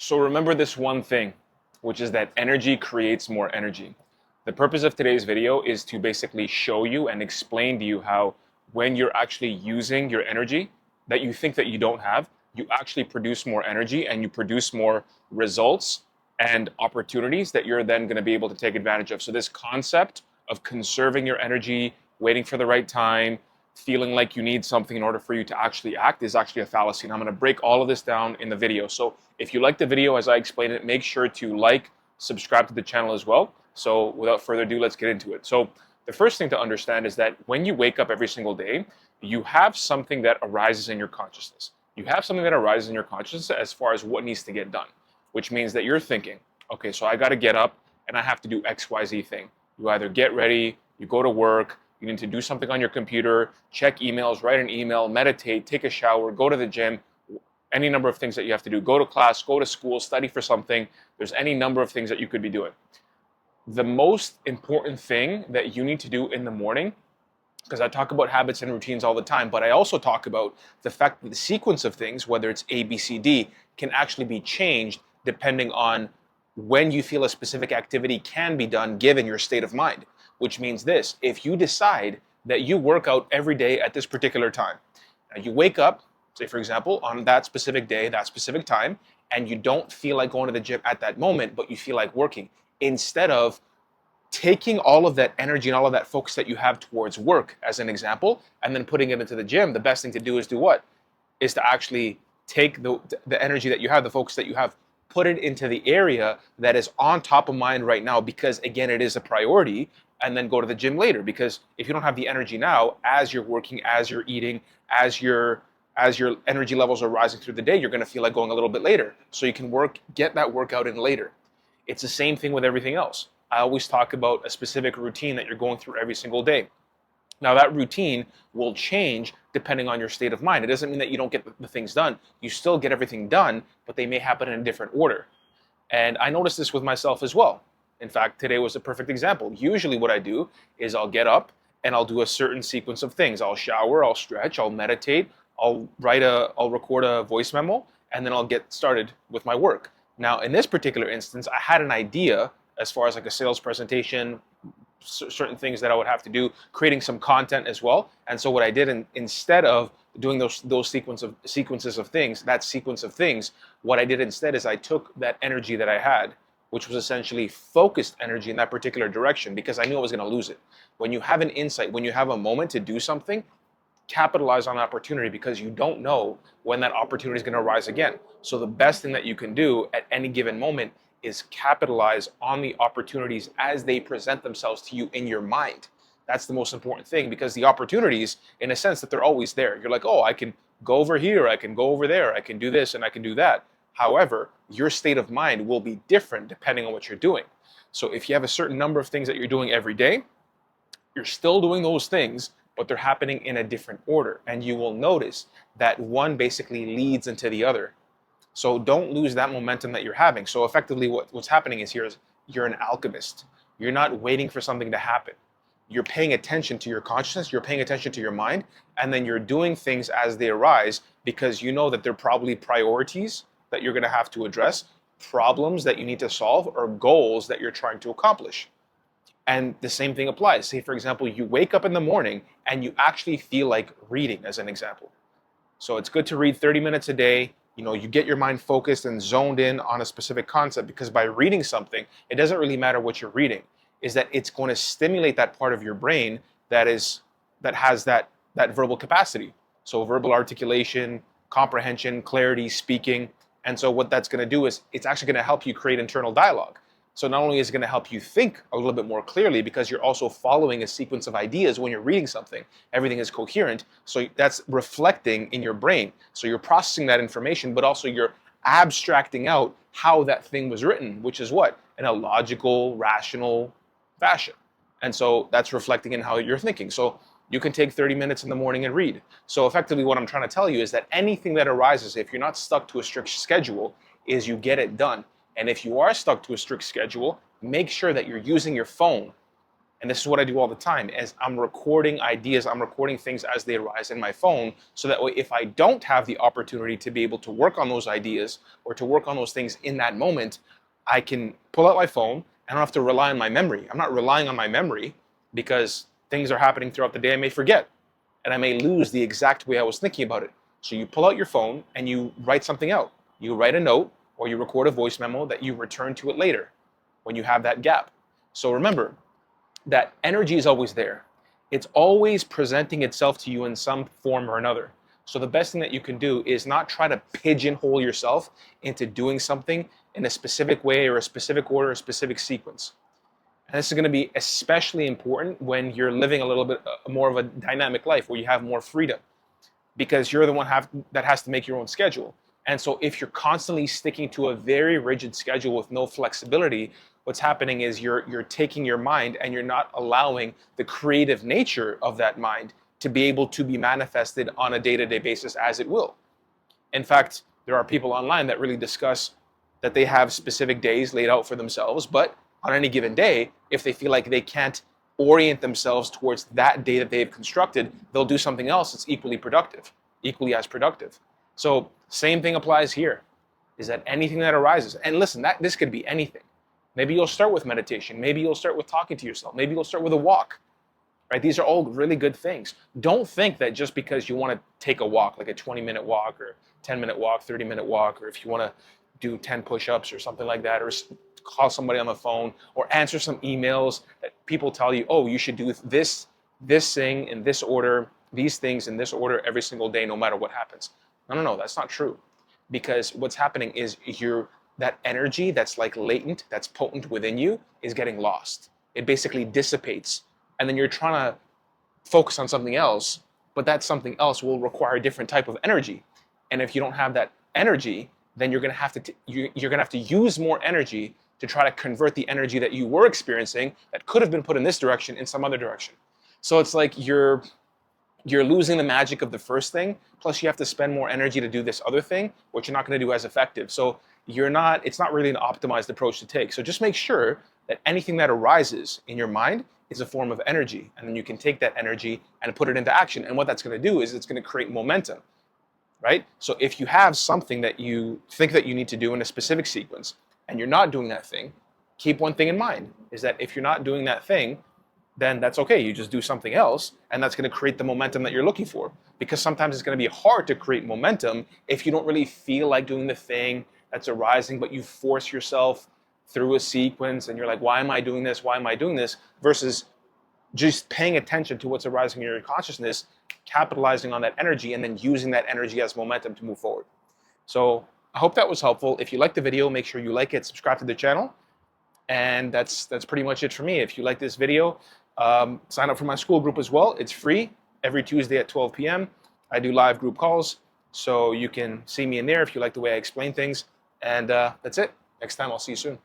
So remember this one thing, which is that energy creates more energy. The purpose of today's video is to basically show you and explain to you how when you're actually using your energy that you think that you don't have, you actually produce more energy and you produce more results and opportunities that you're then going to be able to take advantage of. So this concept of conserving your energy, waiting for the right time, feeling like you need something in order for you to actually act is actually a fallacy. And I'm going to break all of this down in the video. So if you like the video as I explain it, make sure to like, subscribe to the channel as well. So without further ado, let's get into it. So the first thing to understand is that when you wake up every single day, you have something that arises in your consciousness. You have something that arises in your consciousness as far as what needs to get done, which means that you're thinking, okay, so I got to get up and I have to do XYZ thing. You either get ready, you go to work, you need to do something on your computer, check emails, write an email, meditate, take a shower, go to the gym, any number of things that you have to do. Go to class, go to school, study for something. There's any number of things that you could be doing. The most important thing that you need to do in the morning, because I talk about habits and routines all the time, but I also talk about the fact that the sequence of things, whether it's A, B, C, D, can actually be changed depending on when you feel a specific activity can be done given your state of mind. Which means this: if you decide that you work out every day at this particular time, now you wake up, say for example, on that specific day, that specific time, and you don't feel like going to the gym at that moment, but you feel like working, instead of taking all of that energy and all of that focus that you have towards work, as an example, and then putting it into the gym, the best thing to do is do what? Is to actually take the energy that you have, the focus that you have, put it into the area that is on top of mind right now, because again, it is a priority, and then go to the gym later. Because if you don't have the energy now, as you're working, as you're eating, as your energy levels are rising through the day, you're going to feel like going a little bit later. So you can get that workout in later. It's the same thing with everything else. I always talk about a specific routine that you're going through every single day. Now that routine will change depending on your state of mind. It doesn't mean that you don't get the things done. You still get everything done, but they may happen in a different order. And I noticed this with myself as well. In fact, today was a perfect example. Usually what I do is I'll get up and I'll do a certain sequence of things. I'll shower, I'll stretch, I'll meditate, I'll record a voice memo, and then I'll get started with my work. Now, in this particular instance, I had an idea as far as like a sales presentation, certain things that I would have to do, creating some content as well. And so what I did, instead of doing those sequences of things, what I did instead is I took that energy that I had, which was essentially focused energy in that particular direction, because I knew I was going to lose it. When you have an insight, when you have a moment to do something, capitalize on opportunity, because you don't know when that opportunity is going to arise again. So the best thing that you can do at any given moment is capitalize on the opportunities as they present themselves to you in your mind. That's the most important thing, because the opportunities, in a sense, that they're always there. You're like, oh, I can go over here, I can go over there, I can do this and I can do that. However, your state of mind will be different depending on what you're doing. So if you have a certain number of things that you're doing every day, you're still doing those things, but they're happening in a different order. And you will notice that one basically leads into the other. So don't lose that momentum that you're having. So effectively what's happening is you're an alchemist. You're not waiting for something to happen. You're paying attention to your consciousness, you're paying attention to your mind, and then you're doing things as they arise, because you know that they're probably priorities that you're going to have to address, problems that you need to solve, or goals that you're trying to accomplish. And the same thing applies. Say, for example, you wake up in the morning and you actually feel like reading, as an example. So it's good to read 30 minutes a day. You get your mind focused and zoned in on a specific concept, because by reading something, it doesn't really matter what you're reading, is that it's going to stimulate that part of your brain that has that verbal capacity. So verbal articulation, comprehension, clarity, speaking. And so what that's going to do is it's actually going to help you create internal dialogue. So not only is it going to help you think a little bit more clearly, because you're also following a sequence of ideas when you're reading something. Everything is coherent, so that's reflecting in your brain. So you're processing that information, but also you're abstracting out how that thing was written, which is what? In a logical, rational fashion. And so that's reflecting in how you're thinking. So you can take 30 minutes in the morning and read. So effectively what I'm trying to tell you is that anything that arises, if you're not stuck to a strict schedule, is you get it done. And if you are stuck to a strict schedule, make sure that you're using your phone And this is what I do all the time, as I'm recording ideas, I'm recording things as they arise in my phone, so that way if I don't have the opportunity to be able to work on those ideas or to work on those things in that moment, I can pull out my phone. I don't have to rely on my memory. I'm not relying on my memory because things are happening throughout the day I may forget, and I may lose the exact way I was thinking about it. So you pull out your phone and you write something out. You write a note or you record a voice memo that you return to it later when you have that gap. So remember, that energy is always there. It's always presenting itself to you in some form or another. So the best thing that you can do is not try to pigeonhole yourself into doing something in a specific way or a specific order, a specific sequence. And this is going to be especially important when you're living a little bit more of a dynamic life where you have more freedom, because you're the one that has to make your own schedule. And so if you're constantly sticking to a very rigid schedule with no flexibility, what's happening is you're taking your mind and you're not allowing the creative nature of that mind to be able to be manifested on a day-to-day basis as it will. In fact, there are people online that really discuss that they have specific days laid out for themselves, but on any given day, if they feel like they can't orient themselves towards that day that they've constructed, they'll do something else that's equally productive, equally as productive. So same thing applies here, is that anything that arises, and listen, this could be anything. Maybe you'll start with meditation. Maybe you'll start with talking to yourself. Maybe you'll start with a walk, right? These are all really good things. Don't think that just because you want to take a walk, like a 20-minute walk or 10-minute walk, 30-minute walk, or if you want to do 10 push-ups or something like that, or call somebody on the phone or answer some emails that people tell you, oh, you should do this thing in this order, these things in this order every single day, no matter what happens. No, that's not true. Because what's happening is that energy that's like latent, that's potent within you is getting lost. It basically dissipates. And then you're trying to focus on something else, but that something else will require a different type of energy. And if you don't have that energy, then you're going to have to use more energy to try to convert the energy that you were experiencing that could have been put in this direction in some other direction. So it's like you're losing the magic of the first thing, plus you have to spend more energy to do this other thing, which you're not going to do as effective. So it's not really an optimized approach to take. So just make sure that anything that arises in your mind is a form of energy, and then you can take that energy and put it into action. And what that's going to do is it's going to create momentum, right? So if you have something that you think that you need to do in a specific sequence and you're not doing that thing, keep one thing in mind, is that if you're not doing that thing, then that's okay. You just do something else, and that's going to create the momentum that you're looking for. Because sometimes it's going to be hard to create momentum if you don't really feel like doing the thing that's arising, but you force yourself through a sequence and you're like, why am I doing this? Why am I doing this? Versus just paying attention to what's arising in your consciousness, capitalizing on that energy, and then using that energy as momentum to move forward. So I hope that was helpful. If you liked the video, make sure you like it, subscribe to the channel. And that's pretty much it for me. If you like this video, sign up for my school group as well. It's free every Tuesday at 12 p.m. I do live group calls, so you can see me in there if you like the way I explain things. And that's it. Next time, I'll see you soon.